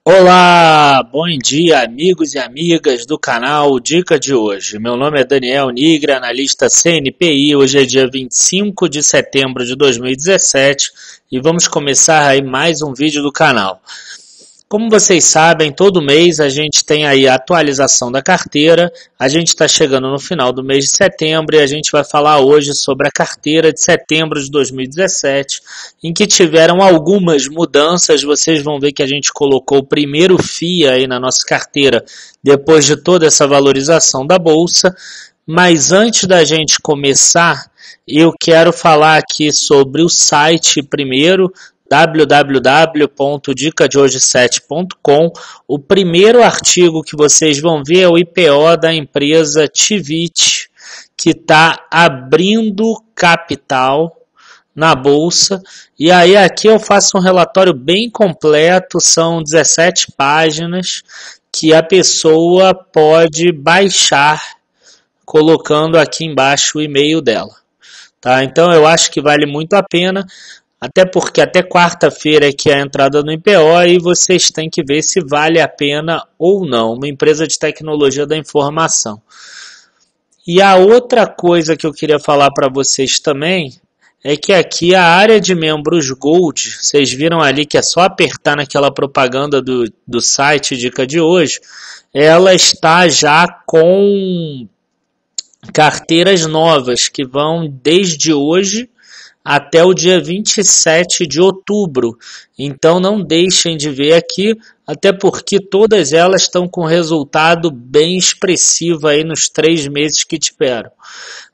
Olá, bom dia amigos e amigas do canal Dica de hoje. Meu nome é Daniel Nigre, analista CNPI. Hoje é dia 25 de setembro de 2017 e vamos começar aí mais um vídeo do canal. Como vocês sabem, todo mês a gente tem aí a atualização da carteira. A gente está chegando no final do mês de setembro e a gente vai falar hoje sobre a carteira de setembro de 2017, em que tiveram algumas mudanças. Vocês vão ver que a gente colocou o primeiro FIA aí na nossa carteira depois de toda essa valorização da bolsa. Mas antes da gente começar, eu quero falar aqui sobre o site primeiro, www.dicadehoje7.com. O primeiro artigo que vocês vão ver é o IPO da empresa Tivit, que está abrindo capital na bolsa. E aí aqui eu faço um relatório bem completo, são 17 páginas que a pessoa pode baixar colocando aqui embaixo o e-mail dela. Tá? Então eu acho que vale muito a pena. Até porque até quarta-feira é que é a entrada no IPO e vocês têm que ver se vale a pena ou não. Uma empresa de tecnologia da informação. E a outra coisa que eu queria falar para vocês também é que aqui a área de membros Gold, vocês viram ali que é só apertar naquela propaganda do site Dica de Hoje, ela está já com carteiras novas que vão desde hoje até o dia 27 de outubro. Então não deixem de ver aqui, até porque todas elas estão com resultado bem expressivo aí nos 3 meses que tiveram.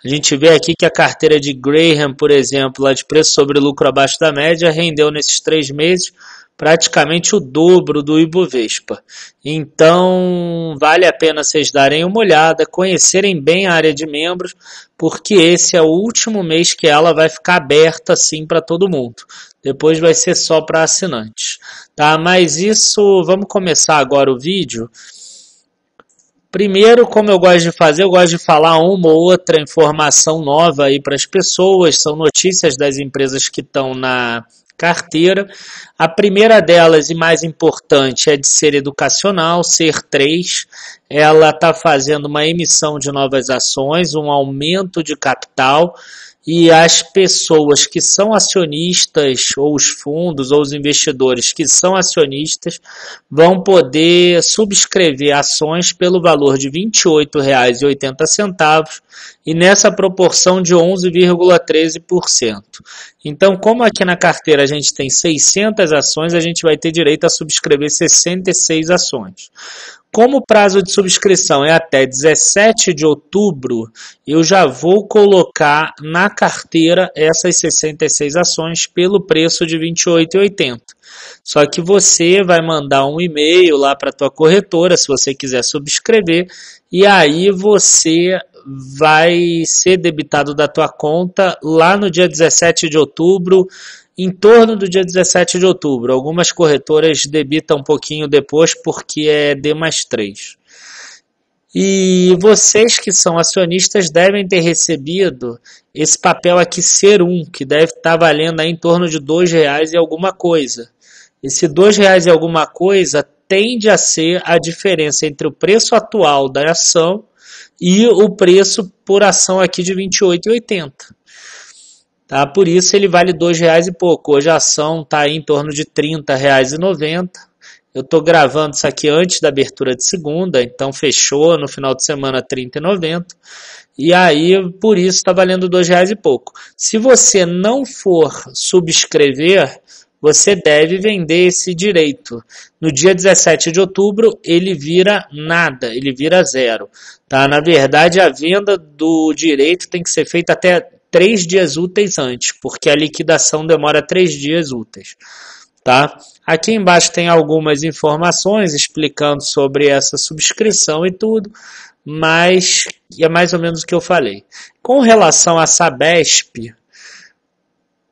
A gente vê aqui que a carteira de Graham, por exemplo, lá de preço sobre lucro abaixo da média, rendeu nesses 3 meses praticamente o dobro do Ibovespa. Então, vale a pena vocês darem uma olhada, conhecerem bem a área de membros, porque esse é o último mês que ela vai ficar aberta assim para todo mundo. Depois vai ser só para assinantes. Tá? Mas isso, vamos começar agora o vídeo. Primeiro, como eu gosto de fazer, eu gosto de falar uma ou outra informação nova aí para as pessoas, são notícias das empresas que estão na carteira. A primeira delas e mais importante é de ser educacional, Ser3. Ela está fazendo uma emissão de novas ações, um aumento de capital, e as pessoas que são acionistas, ou os fundos, ou os investidores que são acionistas, vão poder subscrever ações pelo valor de R$ 28,80 e nessa proporção de 11,13%. Então, como aqui na carteira a gente tem 600 ações, a gente vai ter direito a subscrever 66 ações. Como o prazo de subscrição é até 17 de outubro, eu já vou colocar na carteira essas 66 ações pelo preço de R$ 28,80. Só que você vai mandar um e-mail lá para a tua corretora, se você quiser subscrever, e aí você vai ser debitado da tua conta lá no dia 17 de outubro, em torno do dia 17 de outubro. Algumas corretoras debitam um pouquinho depois porque é D+3. E vocês que são acionistas devem ter recebido esse papel aqui Ser1, que deve estar valendo aí em torno de R$ 2,00 e alguma coisa. Esse R$ 2,00 e alguma coisa tende a ser a diferença entre o preço atual da ação e o preço por ação aqui de R$ 28,80. Tá? Por isso ele vale R$ 2,00 e pouco. Hoje a ação está em torno de R$ 30,90. Eu estou gravando isso aqui antes da abertura de segunda, então fechou no final de semana R$ 30,90. E aí, por isso, está valendo R$ 2,00 e pouco. Se você não for subscrever, você deve vender esse direito. No dia 17 de outubro, ele vira nada, ele vira zero. Tá? Na verdade, a venda do direito tem que ser feita até 3 dias úteis antes, porque a liquidação demora 3 dias úteis. Tá? Aqui embaixo tem algumas informações explicando sobre essa subscrição e tudo, mas é mais ou menos o que eu falei. Com relação à Sabesp,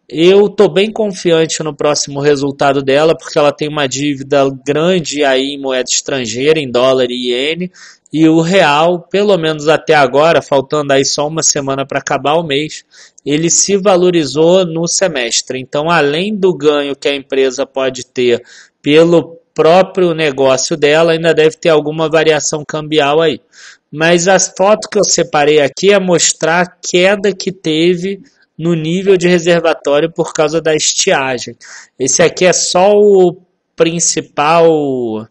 eu estou bem confiante no próximo resultado dela, porque ela tem uma dívida grande aí em moeda estrangeira, em dólar e iene, e o real, pelo menos até agora, faltando aí só uma semana para acabar o mês, ele se valorizou no semestre. Então, além do ganho que a empresa pode ter pelo próprio negócio dela ainda deve ter alguma variação cambial aí. Mas a foto que eu separei aqui é mostrar a queda que teve no nível de reservatório por causa da estiagem. Esse aqui é só o principal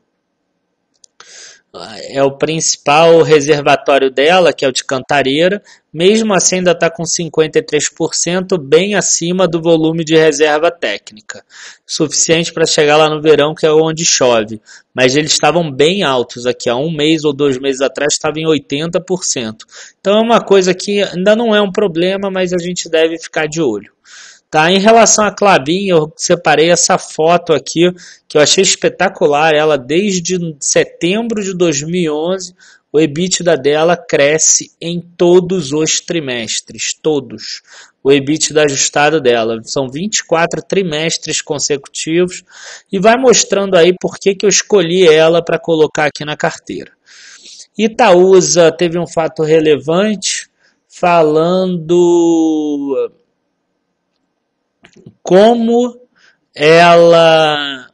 reservatório dela, que é o de Cantareira. Mesmo assim ainda está com 53%, bem acima do volume de reserva técnica, suficiente para chegar lá no verão, que é onde chove. Mas eles estavam bem altos aqui, há um mês ou 2 meses atrás estava em 80%. Então é uma coisa que ainda não é um problema, mas a gente deve ficar de olho. Tá, em relação a Klabin, eu separei essa foto aqui, que eu achei espetacular. Ela, desde setembro de 2011, o EBITDA dela cresce em todos os trimestres, todos. O EBITDA ajustado dela, são 24 trimestres consecutivos, e vai mostrando aí por que eu escolhi ela para colocar aqui na carteira. Itaúsa teve um fato relevante, falando como ela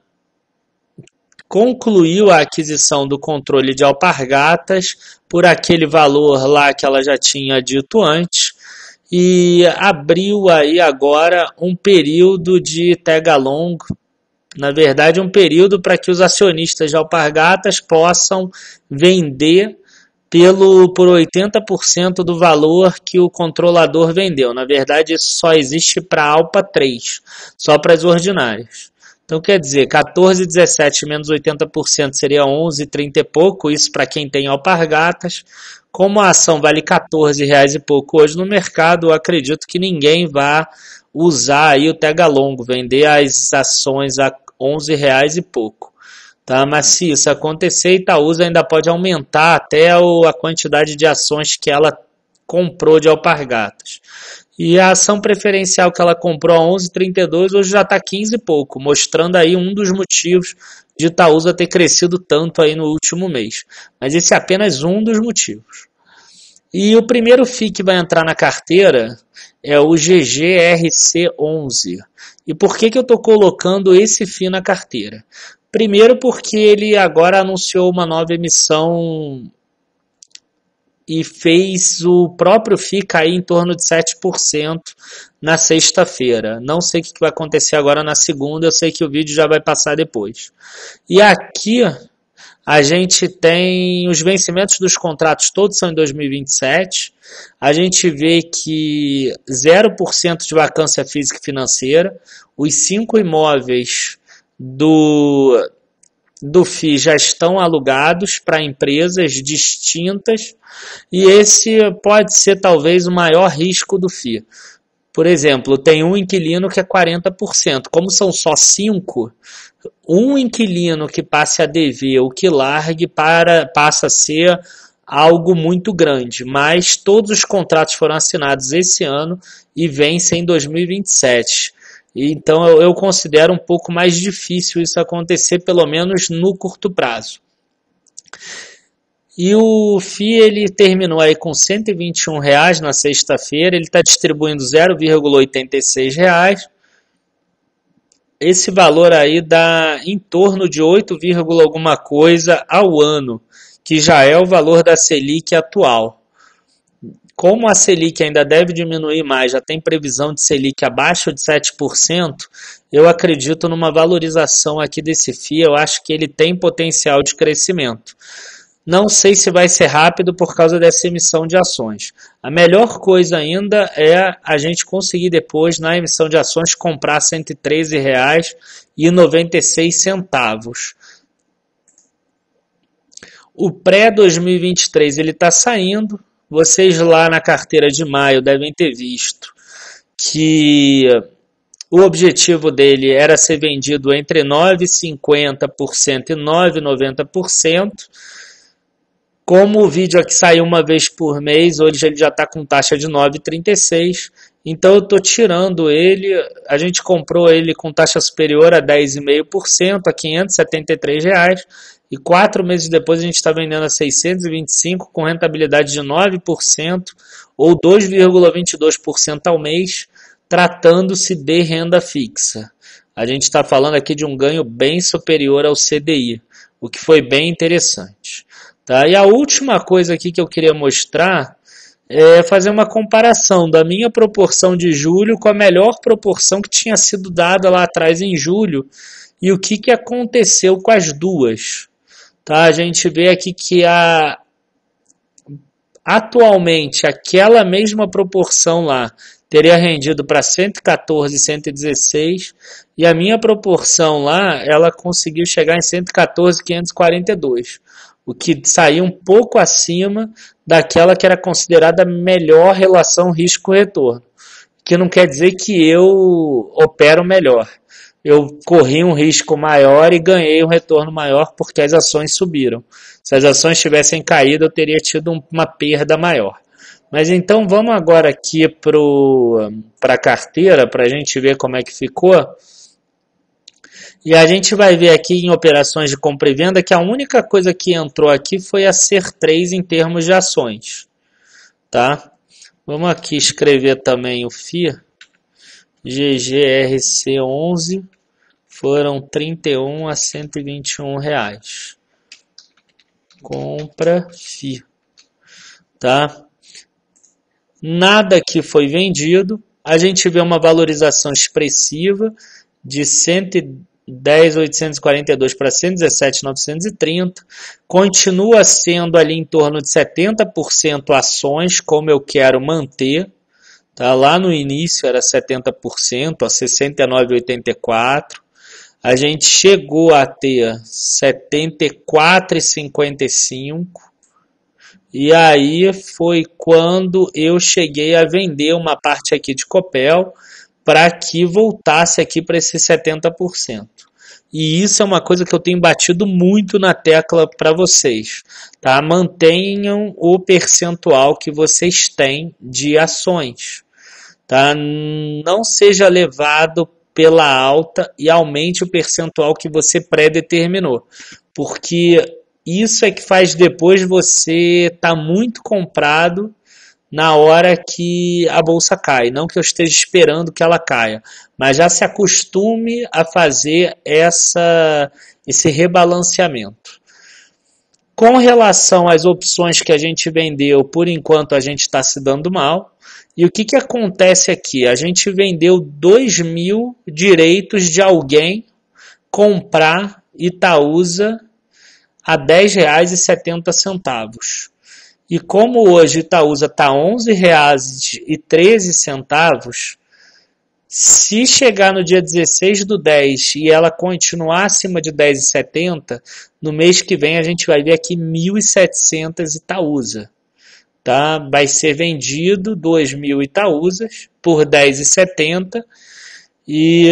concluiu a aquisição do controle de Alpargatas por aquele valor lá que ela já tinha dito antes, e abriu aí agora um período de tag-along, na verdade um período para que os acionistas de Alpargatas possam vender por 80% do valor que o controlador vendeu. Na verdade, isso só existe para a Alpa 3, só para as ordinárias. Então, quer dizer, 14,17 menos 80% seria 11,30 e pouco, isso para quem tem Alpargatas. Como a ação vale R$14 e pouco hoje no mercado, eu acredito que ninguém vai usar aí o tag-along, vender as ações a R$11 e pouco. Tá, mas se isso acontecer, Itaúsa ainda pode aumentar até a quantidade de ações que ela comprou de Alpargatas. E a ação preferencial que ela comprou a 11,32 hoje já está 15 e pouco, mostrando aí um dos motivos de Itaúsa ter crescido tanto aí no último mês. Mas esse é apenas um dos motivos. E o primeiro FII que vai entrar na carteira é o GGRC11. E por que eu estou colocando esse FII na carteira? Primeiro porque ele agora anunciou uma nova emissão e fez o próprio FII cair em torno de 7% na sexta-feira. Não sei o que vai acontecer agora na segunda, eu sei que o vídeo já vai passar depois. E aqui a gente tem os vencimentos dos contratos, todos são em 2027. A gente vê que 0% de vacância física e financeira, os 5 imóveis do FII já estão alugados para empresas distintas, e esse pode ser talvez o maior risco do FII. Por exemplo, tem um inquilino que é 40%, como são só 5, um inquilino que passe a dever ou que largue passa a ser algo muito grande, mas todos os contratos foram assinados esse ano e vencem em 2027. Então eu considero um pouco mais difícil isso acontecer, pelo menos no curto prazo. E o FII ele terminou aí com R$121 na sexta-feira, ele está distribuindo R$0,86. Esse valor aí dá em torno de 8, alguma coisa ao ano, que já é o valor da Selic atual. Como a Selic ainda deve diminuir mais, já tem previsão de Selic abaixo de 7%, eu acredito numa valorização aqui desse FII, eu acho que ele tem potencial de crescimento. Não sei se vai ser rápido por causa dessa emissão de ações. A melhor coisa ainda é a gente conseguir depois, na emissão de ações, comprar R$ 113,96. O pré-2023 ele está saindo. Vocês lá na carteira de maio devem ter visto que o objetivo dele era ser vendido entre 9,50% e 9,90%. Como o vídeo aqui saiu uma vez por mês, hoje ele já está com taxa de 9,36%. Então eu estou tirando ele, a gente comprou ele com taxa superior a 10,5%, a R$573. E 4 meses depois a gente está vendendo a 625 com rentabilidade de 9% ou 2,22% ao mês, tratando-se de renda fixa. a gente está falando aqui de um ganho bem superior ao CDI, o que foi bem interessante. Tá? E a última coisa aqui que eu queria mostrar é fazer uma comparação da minha proporção de julho com a melhor proporção que tinha sido dada lá atrás em julho e o que aconteceu com as duas. Tá? A gente vê aqui que atualmente aquela mesma proporção lá teria rendido para 114, 116 e a minha proporção lá ela conseguiu chegar em 114, 542, o que saiu um pouco acima daquela que era considerada a melhor relação risco-retorno, que não quer dizer que eu opero melhor. Eu corri um risco maior e ganhei um retorno maior porque as ações subiram. Se as ações tivessem caído, eu teria tido uma perda maior. Mas então vamos agora aqui para a carteira, para a gente ver como é que ficou. E a gente vai ver aqui em operações de compra e venda que a única coisa que entrou aqui foi a Ser3 em termos de ações. Tá? Vamos aqui escrever também o FI. GGRC11 foram 31 a 121 reais. Compra FI. Tá? Nada aqui foi vendido. A gente vê uma valorização expressiva de 110.842 para 117.930. Continua sendo ali em torno de 70% ações, como eu quero manter. Tá? Lá no início era 70%, a 69,84. A gente chegou a ter 74,55. E aí foi quando eu cheguei a vender uma parte aqui de Copel para que voltasse aqui para esses 70%. E isso é uma coisa que eu tenho batido muito na tecla para vocês. Tá? Mantenham o percentual que vocês têm de ações. Tá? Não seja levado pela alta e aumente o percentual que você pré-determinou. Porque isso é que faz depois você estar muito comprado na hora que a bolsa cai. Não que eu esteja esperando que ela caia, mas já se acostume a fazer esse rebalanceamento. Com relação às opções que a gente vendeu, por enquanto a gente está se dando mal. E o que acontece aqui? A gente vendeu 2.000 direitos de alguém comprar Itaúsa a R$ 10,70. E como hoje Itaúsa está R$ 11,13, se chegar no dia 16/10 e ela continuar acima de R$ 10,70, no mês que vem a gente vai ver aqui 1.700 Itaúsa. Tá? Vai ser vendido 2.000 Itaúsas por R$ 10,70 e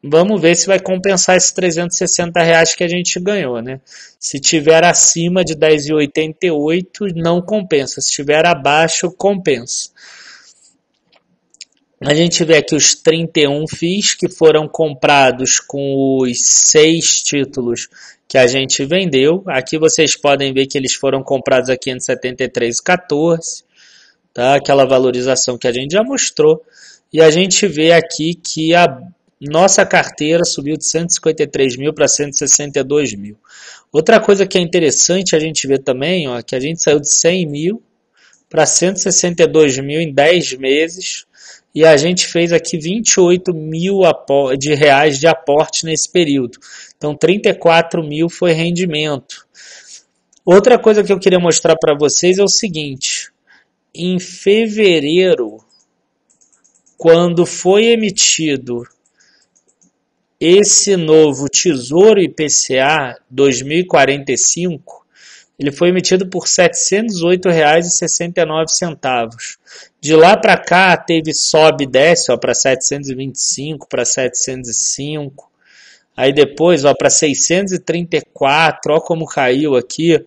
vamos ver se vai compensar esses R$360 que a gente ganhou, né? Se tiver acima de 10,88 não compensa, se estiver abaixo compensa. A gente vê aqui os 31 FIIs que foram comprados com os 6 títulos que a gente vendeu. Aqui vocês podem ver que eles foram comprados a 573,14, tá? Aquela valorização que a gente já mostrou. E a gente vê aqui que a nossa carteira subiu de 153 mil para 162 mil. Outra coisa que é interessante a gente ver também, ó, que a gente saiu de 100 mil para 162 mil em 10 meses. E a gente fez aqui 28 mil de reais de aporte nesse período. Então 34 mil foi rendimento. Outra coisa que eu queria mostrar para vocês é o seguinte. Em fevereiro, quando foi emitido esse novo Tesouro IPCA 2045, ele foi emitido por R$ 708,69. De lá para cá, teve sobe e desce para 725, para 705. Aí depois para 634, ó como caiu aqui.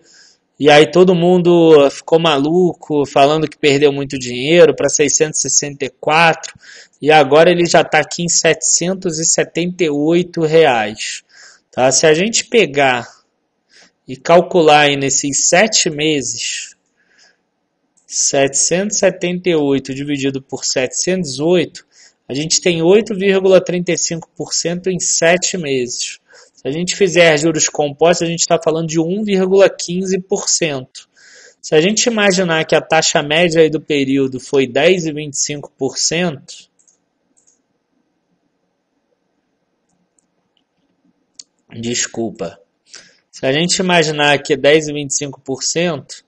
E aí todo mundo ficou maluco, falando que perdeu muito dinheiro, para 664. E agora ele já está aqui em R$ 778. Tá? Se a gente pegar e calcular aí nesses 7 meses, 778 dividido por 708, a gente tem 8,35% em 7 meses. Se a gente fizer juros compostos, a gente está falando de 1,15%. Se a gente imaginar que a taxa média aí do período foi 10,25%, desculpa. Se a gente imaginar que é 10,25%,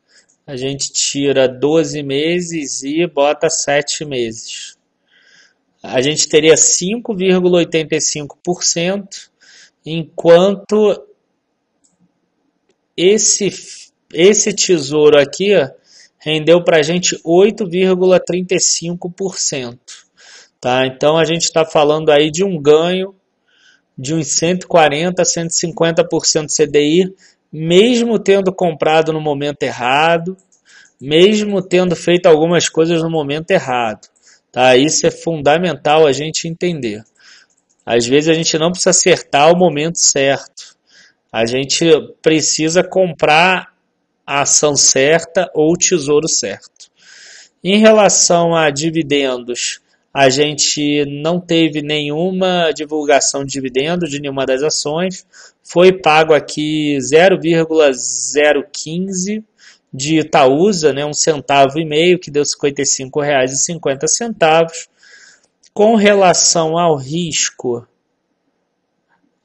a gente tira 12 meses e bota 7 meses. A gente teria 5,85%, enquanto esse tesouro aqui rendeu para a gente 8,35%. Tá? Então a gente está falando aí de um ganho de uns 140% a 150% CDI, mesmo tendo comprado no momento errado, mesmo tendo feito algumas coisas no momento errado. Tá? Isso é fundamental a gente entender. Às vezes a gente não precisa acertar o momento certo. A gente precisa comprar a ação certa ou o tesouro certo. Em relação a dividendos, a gente não teve nenhuma divulgação de dividendo de nenhuma das ações. Foi pago aqui 0,015 de Itaúsa, né, 1,5 centavo, que deu R$ 55,50. Com relação ao risco,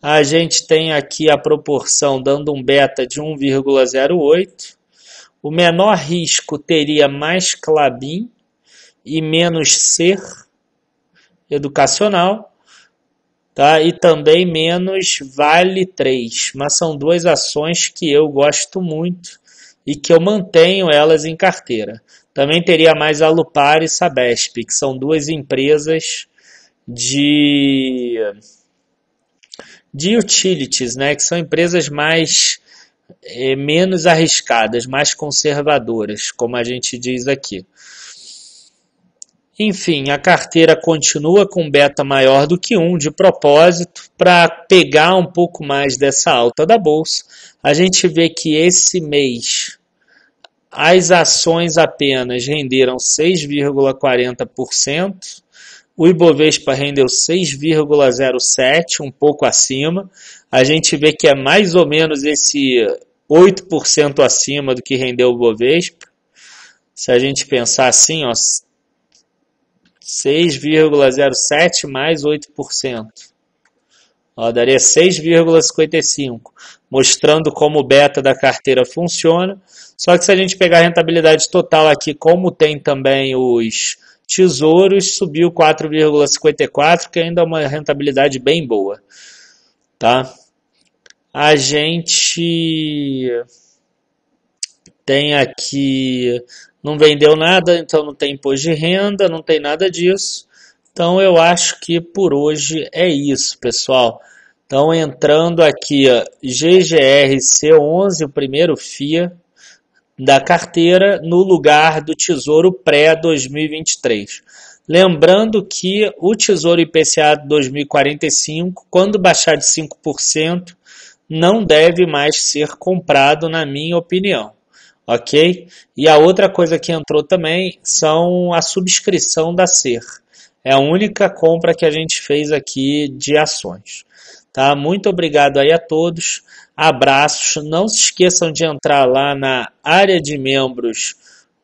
a gente tem aqui a proporção dando um beta de 1,08. O menor risco teria mais Klabin e menos Ser educacional, tá? E também menos Vale 3. Mas são duas ações que eu gosto muito e que eu mantenho elas em carteira. Também teria mais Alupar e Sabesp, que são duas empresas de utilities, né, que são empresas menos arriscadas, mais conservadoras, como a gente diz aqui. Enfim, a carteira continua com beta maior do que 1 de propósito para pegar um pouco mais dessa alta da bolsa. A gente vê que esse mês as ações apenas renderam 6,40%. O Ibovespa rendeu 6,07%, um pouco acima. A gente vê que é mais ou menos esse 8% acima do que rendeu o Ibovespa. Se a gente pensar assim, ó, 6,07 mais 8%. Ó, daria 6,55, mostrando como o beta da carteira funciona. Só que se a gente pegar a rentabilidade total aqui, como tem também os tesouros, subiu 4,54, que ainda é uma rentabilidade bem boa. Tá? A gente tem aqui, não vendeu nada, então não tem imposto de renda, não tem nada disso. Então eu acho que por hoje é isso, pessoal. Então entrando aqui, ó, GGRC11, o primeiro FIA da carteira, no lugar do Tesouro pré-2023. Lembrando que o Tesouro IPCA 2045, quando baixar de 5%, não deve mais ser comprado, na minha opinião. Ok? E a outra coisa que entrou também são a subscrição da Ser. É a única compra que a gente fez aqui de ações. Tá? Muito obrigado aí a todos. Abraços. Não se esqueçam de entrar lá na área de membros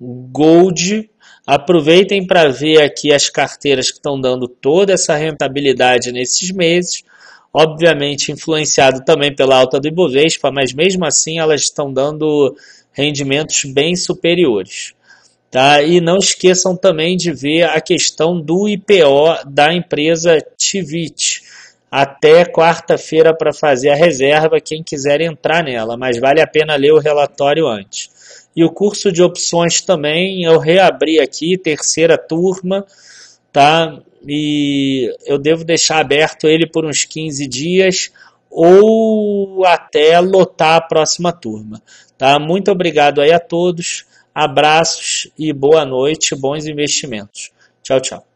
Gold. Aproveitem para ver aqui as carteiras que estão dando toda essa rentabilidade nesses meses. Obviamente influenciado também pela alta do Ibovespa, mas mesmo assim elas estão dando rendimentos bem superiores. Tá? E não esqueçam também de ver a questão do IPO da empresa Tivit. Até quarta-feira para fazer a reserva, quem quiser entrar nela, mas vale a pena ler o relatório antes. E o curso de opções também, eu reabri aqui, terceira turma, tá? E eu devo deixar aberto ele por uns 15 dias ou até lotar a próxima turma. Tá? Muito obrigado aí a todos, abraços e boa noite, bons investimentos. Tchau, tchau.